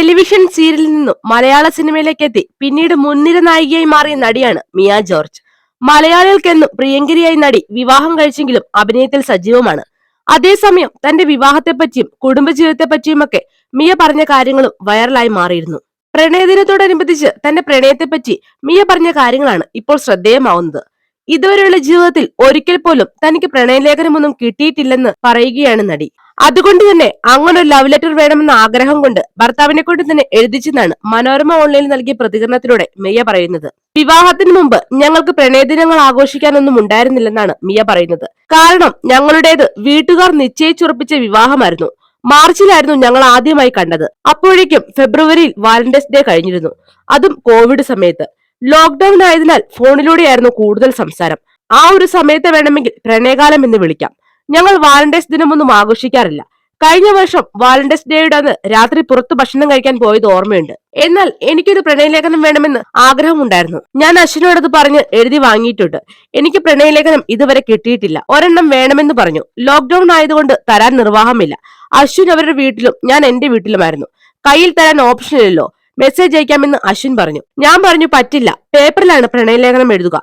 Television സീരിയലിൽ നിന്നും മലയാള സിനിമയിലേക്ക് എത്തി പിന്നീട് മുൻനിര നായികയായി മാറിയ നടിയാണ് മിയ ജോർജ്. മലയാളികൾക്കെന്നും പ്രിയങ്കരിയായി നടി വിവാഹം കഴിച്ചെങ്കിലും അഭിനയത്തിൽ സജീവമാണ്. അതേസമയം തന്റെ വിവാഹത്തെപ്പറ്റിയും കുടുംബജീവിതത്തെപ്പറ്റിയുമൊക്കെ മിയ പറഞ്ഞ കാര്യങ്ങളും വൈറലായി മാറിയിരുന്നു. പ്രണയദിനത്തോടനുബന്ധിച്ച് തന്റെ പ്രണയത്തെപ്പറ്റി മിയ പറഞ്ഞ കാര്യങ്ങളാണ് ഇപ്പോൾ ശ്രദ്ധേയമാവുന്നത്. ഇതുവരെയുള്ള ജീവിതത്തിൽ ഒരിക്കൽ പോലും തനിക്ക് പ്രണയലേഖനമൊന്നും കിട്ടിയിട്ടില്ലെന്ന് പറയുകയാണ് നടി. അതുകൊണ്ട് തന്നെ അങ്ങനെ ഒരു ലവ് ലെറ്റർ വേണമെന്ന ആഗ്രഹം കൊണ്ട് ഭർത്താവിനെ കൊണ്ട് തന്നെ എഴുതിച്ചെന്നാണ് മനോരമ ഓൺലൈനിൽ നൽകിയ പ്രതികരണത്തിലൂടെ മിയ പറയുന്നത്. വിവാഹത്തിന് മുമ്പ് ഞങ്ങൾക്ക് പ്രണയദിനങ്ങൾ ആഘോഷിക്കാനൊന്നും ഉണ്ടായിരുന്നില്ലെന്നാണ് മിയ പറയുന്നത്. കാരണം ഞങ്ങളുടേത് വീട്ടുകാർ നിശ്ചയിച്ചുറപ്പിച്ച വിവാഹമായിരുന്നു. മാർച്ചിലായിരുന്നു ഞങ്ങൾ ആദ്യമായി കണ്ടത്. അപ്പോഴേക്കും ഫെബ്രുവരിയിൽ വാലന്റൈൻസ് ഡേ കഴിഞ്ഞിരുന്നു, അതും കോവിഡ് സമയത്ത്. ലോക്ക്ഡൌൺ ആയതിനാൽ ഫോണിലൂടെയായിരുന്നു കൂടുതൽ സംസാരം. ആ ഒരു സമയത്ത് വേണമെങ്കിൽ പ്രണയകാലം എന്ന് വിളിക്കാം. ഞങ്ങൾ വാലന്റൈൻസ് ദിനമൊന്നും ആഘോഷിക്കാറില്ല. കഴിഞ്ഞ വർഷം വാലന്റൈൻസ് ഡേയുടെ അന്ന് രാത്രി പുറത്ത് ഭക്ഷണം കഴിക്കാൻ പോയത് ഓർമ്മയുണ്ട്. എന്നാൽ എനിക്കൊരു പ്രണയലേഖനം വേണമെന്ന് ആഗ്രഹമുണ്ടായിരുന്നു. ഞാൻ അശ്വിനോടത് പറഞ്ഞ് എഴുതി വാങ്ങിയിട്ടുണ്ട്. എനിക്ക് പ്രണയലേഖനം ഇതുവരെ കിട്ടിയിട്ടില്ല. ഒരെണ്ണം വേണമെന്ന് പറഞ്ഞു. ലോക്ക്ഡൌൺ ആയതുകൊണ്ട് തരാൻ നിർവാഹമില്ല. അശ്വിൻ അവരുടെ വീട്ടിലും ഞാൻ എന്റെ വീട്ടിലുമായിരുന്നു. കയ്യിൽ തരാൻ ഓപ്ഷൻ ഇല്ലല്ലോ. മെസ്സേജ് അയക്കാമെന്ന് അശ്വിൻ പറഞ്ഞു. ഞാൻ പറഞ്ഞു പറ്റില്ല, പേപ്പറിലാണ് പ്രണയലേഖനം എഴുതുക,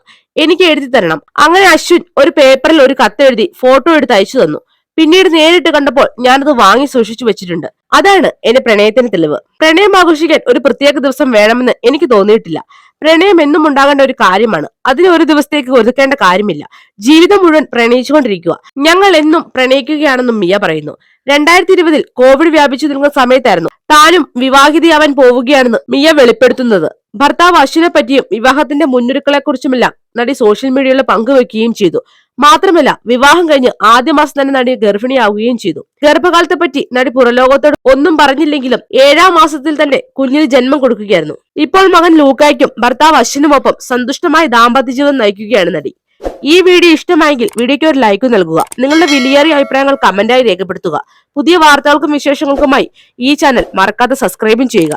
എനിക്ക് എഴുതി തരണം. അങ്ങനെ അശ്വിൻ ഒരു പേപ്പറിൽ ഒരു കത്ത് എഴുതി ഫോട്ടോ എടുത്ത് അയച്ചു തന്നു. പിന്നീട് നേരിട്ട് കണ്ടപ്പോൾ ഞാനത് വാങ്ങി സൂക്ഷിച്ചു വെച്ചിട്ടുണ്ട്. അതാണ് എന്റെ പ്രണയത്തിന് തെളിവ്. പ്രണയം ആഘോഷിക്കാൻ ഒരു പ്രത്യേക ദിവസം വേണമെന്ന് എനിക്ക് തോന്നിയിട്ടില്ല. പ്രണയം എന്നും ഉണ്ടാകേണ്ട ഒരു കാര്യമാണ്. അതിന് ഒരു ദിവസത്തേക്ക് ഒതുക്കേണ്ട കാര്യമില്ല. ജീവിതം മുഴുവൻ പ്രണയിച്ചുകൊണ്ടിരിക്കുക. ഞങ്ങൾ എന്നും പ്രണയിക്കുകയാണെന്നും മിയ പറയുന്നു. 2020 കോവിഡ് വ്യാപിച്ചു നിൽക്കുന്ന സമയത്തായിരുന്നു താനും വിവാഹിതയാവാൻ പോവുകയാണെന്ന് മിയ വെളിപ്പെടുത്തുന്നത്. ഭർത്താവ് അശ്വിനെ പറ്റിയും വിവാഹത്തിന്റെ മുന്നൊരുക്കളെ കുറിച്ചുമെല്ലാം നടി സോഷ്യൽ മീഡിയയിൽ പങ്കുവെക്കുകയും ചെയ്തു. മാത്രമല്ല, വിവാഹം കഴിഞ്ഞ് ആദ്യ മാസം തന്നെ നടി ഗർഭിണിയാവുകയും ചെയ്തു. ഗർഭകാലത്തെ പറ്റി നടി പുറലോകത്തോട് ഒന്നും പറഞ്ഞില്ലെങ്കിലും 7ാം മാസത്തിൽ തന്നെ കുഞ്ഞിന് ജന്മം കൊടുക്കുകയായിരുന്നു. ഇപ്പോൾ മകൻ ലൂക്കായ്ക്കും ഭർത്താവ് അശ്വിനുമൊപ്പം സന്തുഷ്ടമായ ദാമ്പത്യ ജീവിതം നയിക്കുകയാണ് നടി. ഈ വീഡിയോ ഇഷ്ടമായെങ്കിൽ വീഡിയോയ്ക്ക് ഒരു ലൈക്ക് നൽകുക. നിങ്ങളുടെ വിലയേറിയ അഭിപ്രായങ്ങൾ കമന്റായി രേഖപ്പെടുത്തുക. പുതിയ വാർത്തകൾക്കും വിശേഷങ്ങൾക്കുമായി ഈ ചാനൽ മറക്കാതെ സബ്സ്ക്രൈബും ചെയ്യുക.